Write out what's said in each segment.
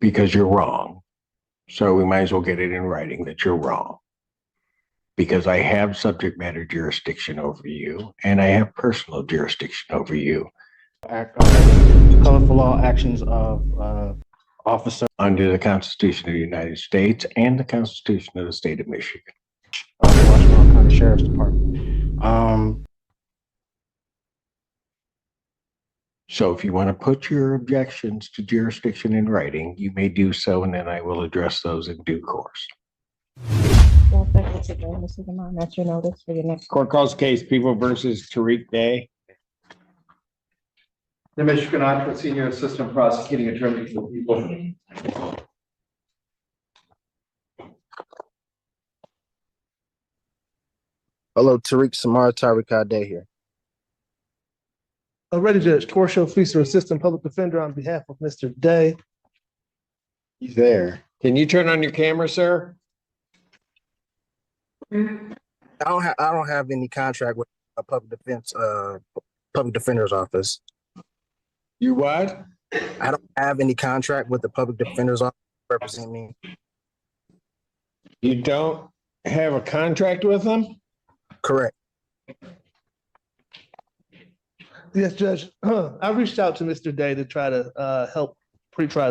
because you're wrong. So we might as well get it in writing that you're wrong. Because I have subject matter jurisdiction over you, and I have personal jurisdiction over you. Colorful law actions of officer under the Constitution of the United States and the Constitution of the State of Michigan. of the Washington County Sheriff's Department. So if you want to put your objections to jurisdiction in writing, you may do so, and then I will address those in due course. Well, that's it, Mr. Demond. That's your notice for your next. Court calls case People versus Tariq Day. The Michigan Senior Assistant Prosecuting Attorney for the People. Hello, Tariq Samar Tariq Day here. Already, Judge Torshio Feaster, Assistant Public Defender, on behalf of Mr. Day. He's there. Can you turn on your camera, sir? I don't have any contract with a public defender's office. You what? I don't have any contract with the public defender's office to represent me. You don't have a contract with them? Correct. Yes, Judge. I reached out to Mr. Day to try to help pre-try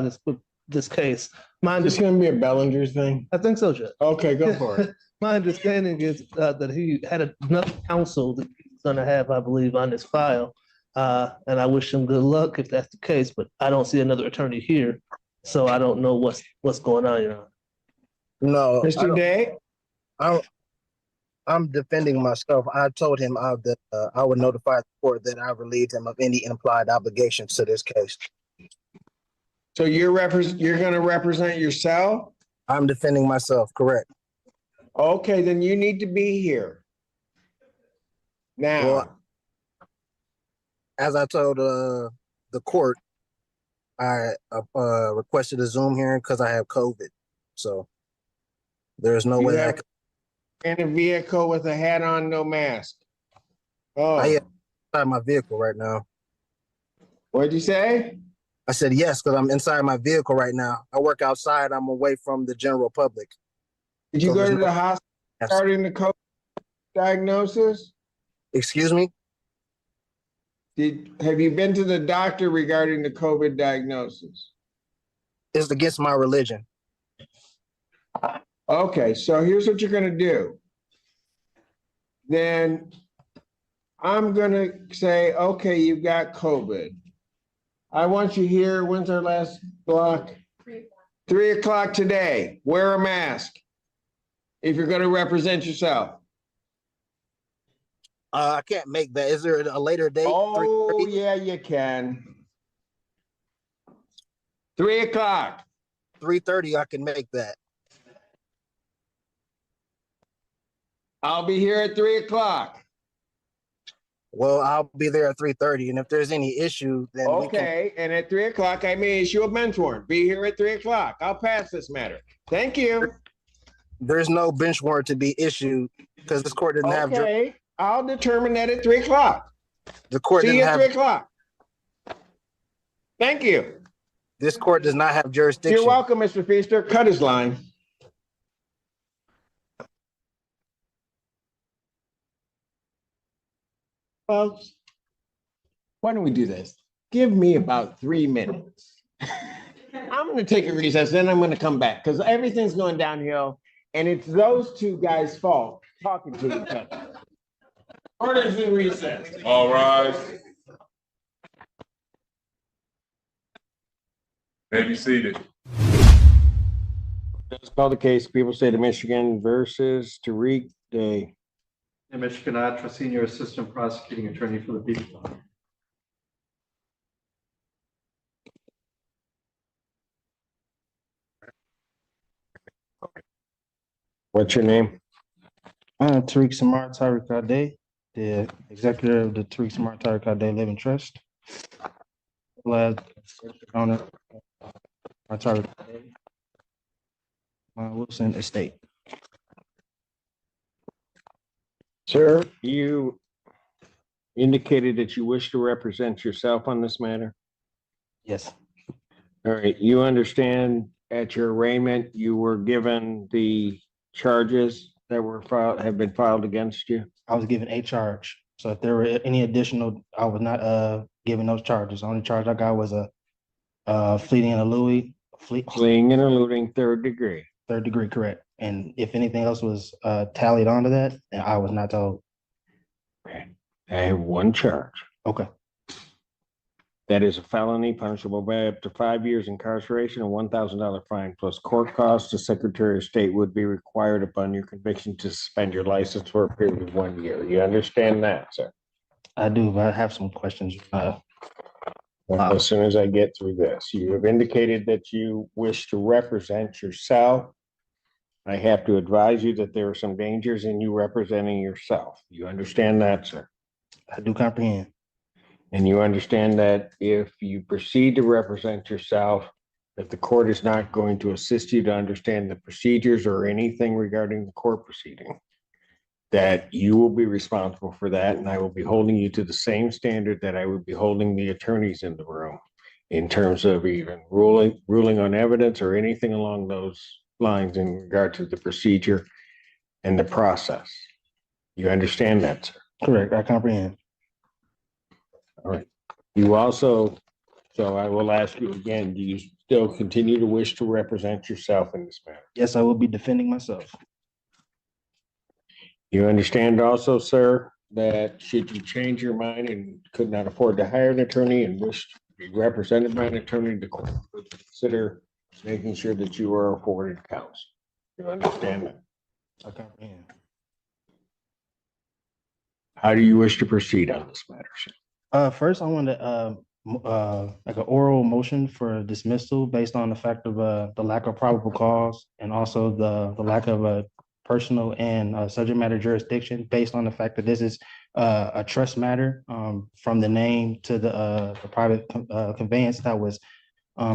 this case. Is this going to be a Bellinger's thing? I think so, Judge. Okay, go for it. My understanding is that he had enough counsel that he's going to have, I believe, on his file. And I wish him good luck if that's the case, but I don't see another attorney here. So I don't know what's going on, Your Honor. No, Mr. Day? I'm defending myself. I told him that I would notify the court that I relieved him of any implied obligations to this case. So you're going to represent yourself? I'm defending myself, correct. Okay, then you need to be here. Now. Well, as I told the court, I requested a Zoom hearing because I have COVID. So there's no way I can. In a vehicle with a hat on, no mask. Oh, I am inside my vehicle right now. What'd you say? I said yes, because I'm inside my vehicle right now. I work outside. I'm away from the general public. Did you go to the hospital starting the COVID diagnosis? Excuse me? Have you been to the doctor regarding the COVID diagnosis? It's against my religion. Okay, so here's what you're going to do. Then I'm going to say, okay, you've got COVID. I want you here. When's our last block? 3 o'clock today. Wear a mask if you're going to represent yourself. I can't make that. Is there a later date? Oh, yeah, you can. 3 o'clock. 3:30, I can make that. I'll be here at 3 o'clock. Well, I'll be there at 3:30, and if there's any issue, then okay, and at 3 o'clock, I may issue a bench warrant. Be here at 3 o'clock. I'll pass this matter. Thank you. There's no bench warrant to be issued because this court didn't have. Okay, I'll determine that at 3 o'clock. The court See you didn't at have. 3 o'clock. Thank you. This court does not have jurisdiction. You're welcome, Mr. Feaster. Cut his line. Folks, why don't we do this? Give me about 3 minutes. I'm going to take a recess, then I'm going to come back because everything's going downhill, and it's those two guys' fault talking to each other. Orders in recess. All rise. May be seated. Let's call the case People State of Michigan versus Tariq Day. The Michigan Senior Assistant Prosecuting Attorney for the People. What's your name? Tariq Samar Tariq Day, the executive of the Tariq Samar Tariq Day Living Trust. Owner, Tariq Day, Wilson Estate. Sir, you indicated that you wish to represent yourself on this matter. Yes. All All right, you understand at your arraignment, you were given the charges that were filed, have been filed against you? I was given a charge. So if there were any additional, I was not given those charges. The only charge I got was a fleeing and eluding, Fleeing and eluding third degree. third degree, correct. And if anything else was tallied onto that, then I was not told. Okay. I have one charge. Okay. That is a felony punishable by up to 5 years incarceration and $1,000 fine plus court costs. The Secretary of State would be required upon your conviction to suspend your license for a period of 1 year. You understand that, sir? I do, but I have some questions. Well, as soon as I get through this, you have indicated that you wish to represent yourself. I have to advise you that there are some dangers in you representing yourself. You understand that, sir? I do comprehend. And you understand that if you proceed to represent yourself, that the court is not going to assist you to understand the procedures or anything regarding the court proceeding, that you will be responsible for that, and I will be holding you to the same standard that I would be holding the attorneys in the room in terms of even ruling on evidence or anything along those lines in regard to the procedure and the process. You understand that, sir? Correct, I comprehend. All right. You also, so I will ask you again, do you still continue to wish to represent yourself in this matter? Yes, I will be defending myself. You understand also, sir, that should you change your mind and could not afford to hire an attorney and wish to be represented by an attorney, the court would consider making sure that you are afforded counsel. You understand that? I comprehend. How do you wish to proceed on this matter, sir? First, I want to like an oral motion for dismissal based on the fact of the lack of probable cause and also the lack of a personal and subject matter jurisdiction based on the fact that this is a trust matter from the name to the private conveyance that was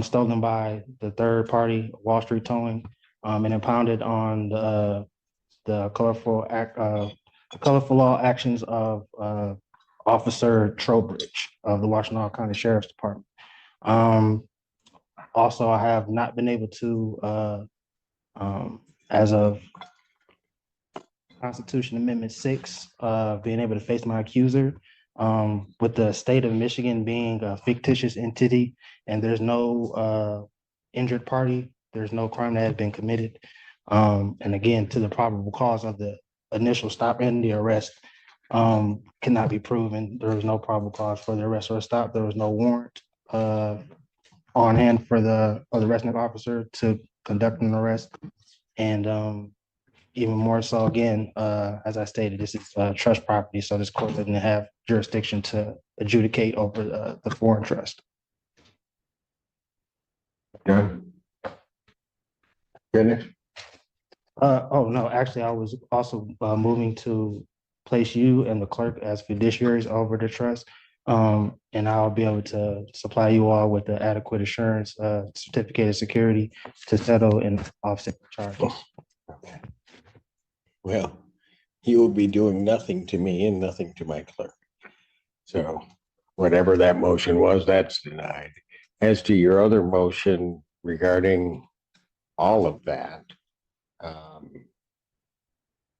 stolen by the third party Wall Street Towing and impounded on the colorful law actions of Officer Trowbridge of the Washtenaw County Sheriff's Department. Also, I have not been able to, as of Constitution Amendment 6, being able to face my accuser, with the state of Michigan being a fictitious entity and there's no injured party, there's no crime that has been committed. And again, to the probable cause of the initial stop and the arrest, cannot be proven. There was no probable cause for the arrest or stop. There was no warrant on hand for the arresting officer to conduct an arrest. And even more so, again, as I stated, this is trust property, so this court doesn't have jurisdiction to adjudicate over the foreign trust. Done. Finished? Oh, no, actually, I was also moving to place you and the clerk as fiduciaries over the trust. And I'll be able to supply you all with the adequate assurance, certificate of security to settle and offset the charges. Okay. Well, you will be doing nothing to me and nothing to my clerk. So whatever that motion was, that's denied. As to your other motion regarding all of that,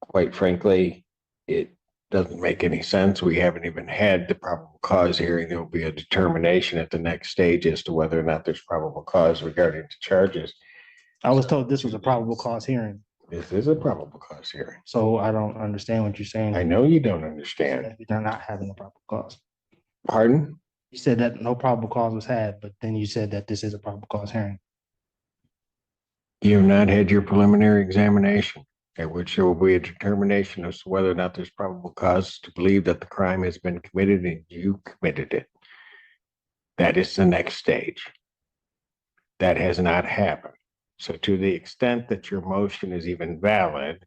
quite frankly, it doesn't make any sense. We haven't even had the probable cause hearing. There will be a determination at the next stage as to whether or not there's probable cause regarding the charges. I was told this was a probable cause hearing, This is a probable cause hearing. so I don't understand what you're saying. I know you don't understand. They're not having a probable cause. Pardon? You said that no probable cause was had, but then you said that this is a probable cause hearing. You have not had your preliminary examination, at which there will be a determination as to whether or not there's probable cause to believe that the crime has been committed and you committed it. That is the next stage. That has not happened. So to the extent that your motion is even valid,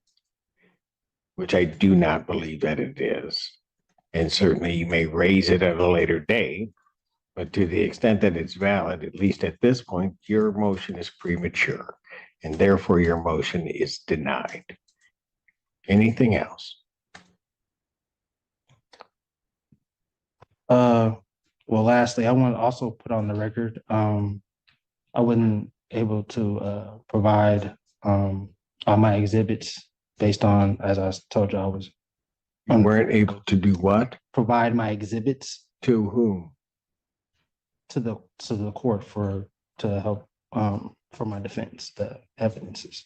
which I do not believe that it is, and certainly you may raise it at a later date, but to the extent that it's valid, at least at this point, your motion is premature, and therefore your motion is denied. Anything else? Well, lastly, I want to also put on the record, I wasn't able to provide all my exhibits based on, as I told you, I was You weren't able to do what? provide my exhibits To whom? to the court to help for my defense, the evidences.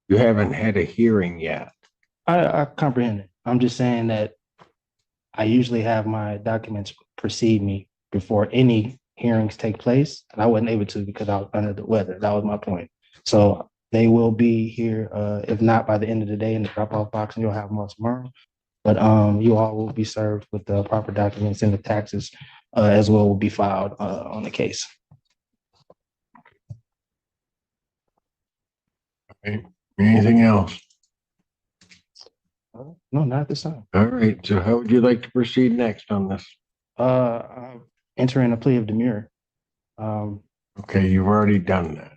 You haven't had a hearing yet. I comprehend it. I'm just saying that I usually have my documents precede me before any hearings take place, and I wasn't able to because I was under the weather. That was my point. So they will be here, if not by the end of the day in the drop-off box, and you'll have them all tomorrow. But you all will be served with the proper documents, and the taxes as well will be filed on the case. Anything else? No, not at this time. All right, so how would you like to proceed next on this? I'm entering a plea of demurrer. Okay, you've already done that.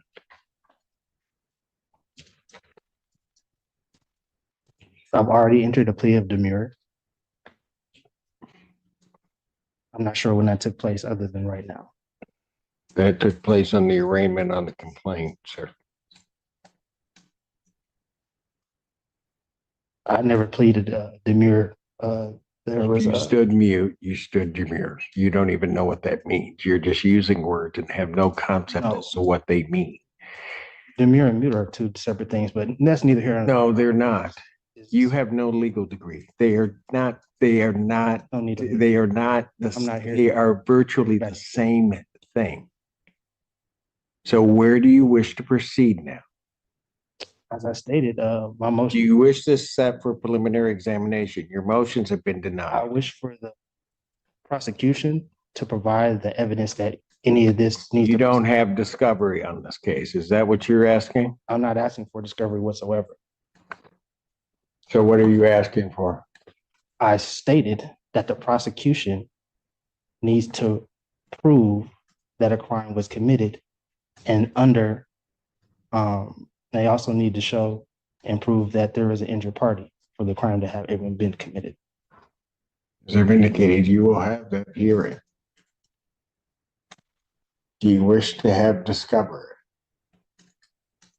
I've already entered a plea of demurrer. I'm not sure when that took place other than right now. That took place on the arraignment on the complaint, sir. I never pleaded demurrer. There was You a stood mute, you stood demure. You don't even know what that means. You're just using words and have no concept No. as to what they mean. demurrer and mute are two separate things, but that's neither here nor No, they're not. You have no legal degree. They are not, no need to. they are not, I'm not here. they are virtually the same thing. So where do you wish to proceed now? As I stated, my Do motion, you wish this set for preliminary examination? Your motions have been I denied. wish for the prosecution to provide the evidence that any of this needs. You to- don't have discovery on this case. Is that what you're asking? I'm not asking for discovery whatsoever. So what are you asking for? I stated that the prosecution needs to prove that a crime was committed, and they also need to show and prove that there is an injured party for the crime to have even been committed. As I've indicated, you will have that hearing. Do you wish to have discovery?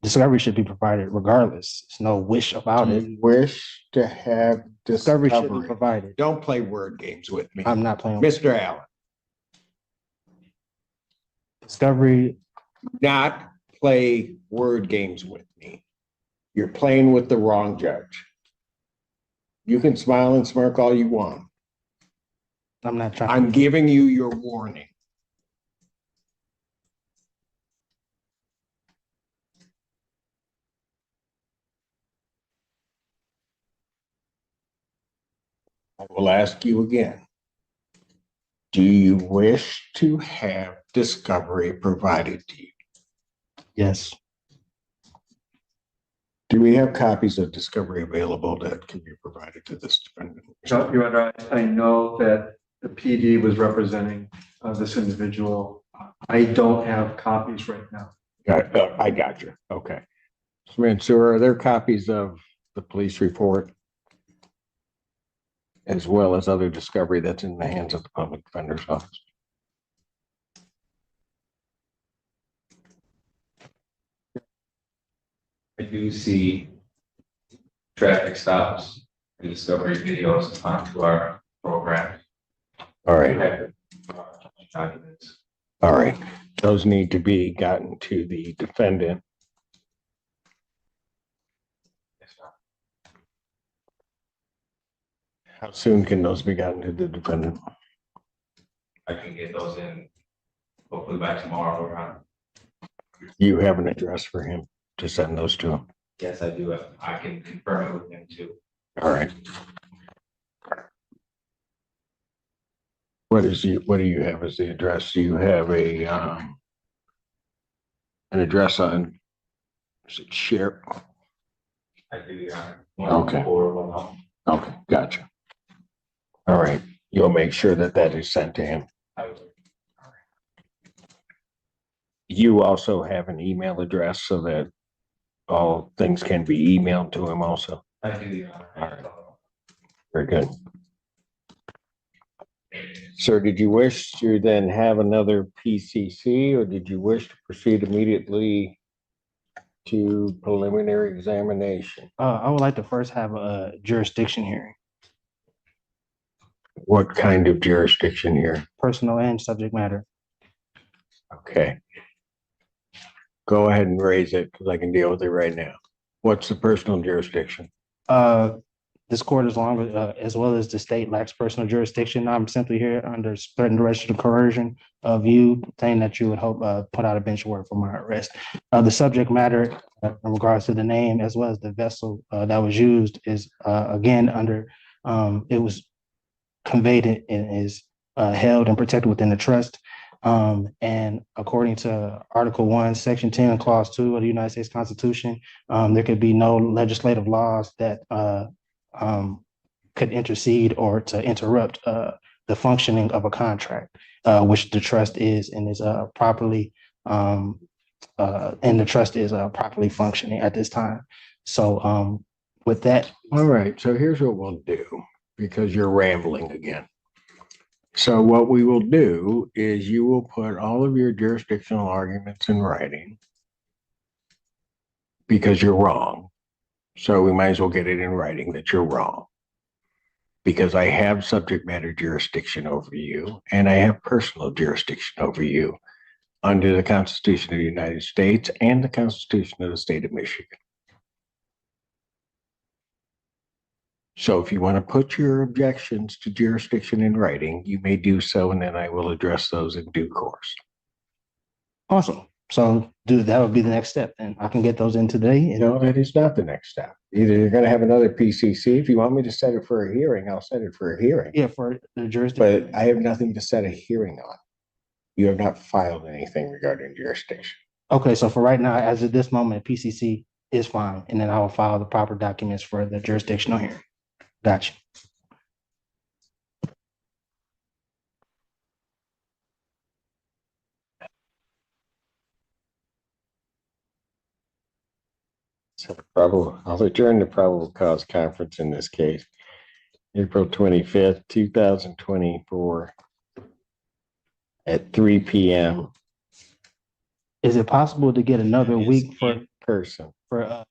Discovery should be provided regardless. There's no wish about Do it. you wish to have Discovery should be discovery? provided. Don't play word games with me. I'm not playing. with Mr. Allen, Discovery, not play word games with me. You're playing with the wrong judge. You can smile and smirk all you want. I'm not trying. I'm giving you your warning. I will ask you again. Do you wish to have discovery provided to you? Yes, Do we have copies of discovery available that can be provided to this defendant? Your Honor, I know that the PD was representing this individual. I don't have copies right now. I got you. Okay. So are there copies of the police report as well as other discovery that's in the hands of the public defender's office? I do see traffic stops and discovery videos onto our program. All right. Documents. All right. Those need to be gotten to the defendant. How soon can those be gotten to the defendant? I can get those in hopefully by tomorrow around. You have an address for him to send those to him. Yes, I do. I can confirm it with him too. All right. What do you have as the address? Do you have an address on, is it Share? I do, Your Honor. Okay. 11410. Okay, gotcha. All right, you'll make sure that that is sent to him. I will. You also have an email address so that all things can be emailed to him also. I do, Your Honor. All right. Very good. Sir, did you wish to then have another PCC or did you wish to proceed immediately to preliminary examination? I would like to first have a jurisdiction hearing, What kind of jurisdiction here? personal and subject matter. Okay. Go ahead and raise it because I can deal with it right now. What's the personal jurisdiction? This court, as well as the state, lacks personal jurisdiction. I'm simply here under threatened arrest or coercion of you, saying that you would hope put out a bench warrant for my arrest. The subject matter, in regards to the name as well as the vessel that was used, is again under. It was conveyed and is held and protected within the trust. And according to Article 1, Section 10, Clause 2 of the United States Constitution, there could be no legislative laws that could intercede or to interrupt the functioning of a contract, which the trust is and is properly properly functioning at this time. So with that, All right, so here's what we'll do because you're rambling again. So what we will do is you will put all of your jurisdictional arguments in writing because you're wrong. So we might as well get it in writing that you're wrong. Because I have subject matter jurisdiction over you and I have personal jurisdiction over you under the Constitution of the United States and the Constitution of the State of Michigan. So if you want to put your objections to jurisdiction in writing, you may do so, and then I will address those in due course. awesome. So that would be the next step, and I can get those in today. No, that is not the next step. Either you're going to have another PCC. If you want me to set it for a hearing, I'll set it for a hearing. Yeah, for the jurisdiction. But I have nothing to set a hearing on. You have not filed anything regarding jurisdiction. Okay, so for right now, as of this moment, PCC is fine, and then I will file the proper documents for the jurisdictional hearing. Gotcha. So I'll adjourn the probable cause conference in this case. April 25th, 2024 at 3 p.m. Is it possible to get another week for person to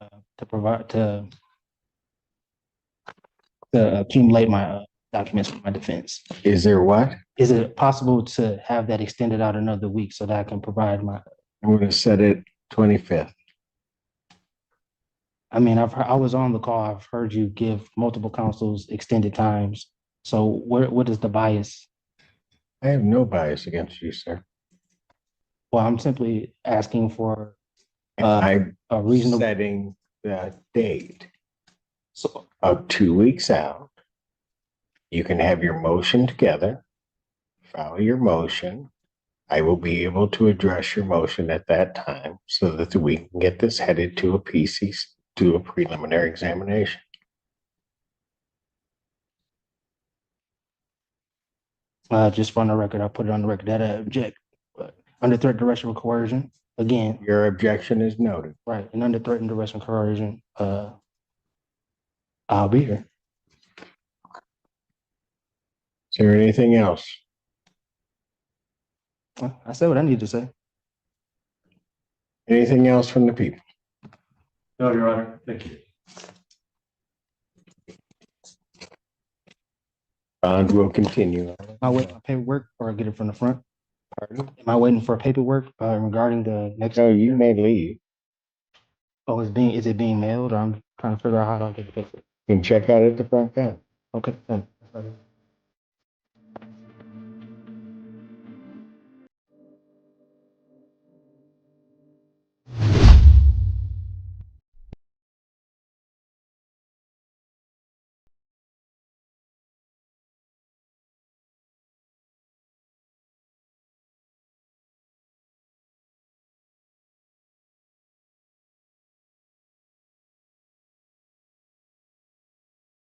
provide to accumulate my documents for my defense? Is there what? Is it possible to have that extended out another week so that I can provide my? I'm going to set it 25th. I mean, I was on the call. I've heard you give multiple counsels extended times. So what is the bias? I have no bias against you, sir. Well, I'm simply asking for I'm a reasonable. setting the date So of 2 weeks out. You can have your motion together, file your motion. I will be able to address your motion at that time so that we can get this headed to a PC, to a preliminary examination. Just for the record, I'll put it on the record that I object. But under threat, direction, or coercion, again, Your objection is noted. right, and under threat and direction, coercion, I'll be here. Is there anything else? Well, I said what I need to say. Anything else from the people? No, Your Honor, thank you. Bond will continue. Am I waiting for paperwork or get it from the front? Pardon? Am I waiting for paperwork regarding the next? No, you may leave. Oh, is it being mailed? Or I'm trying to figure out how to get the paper. You can check out at the front end. Okay, then.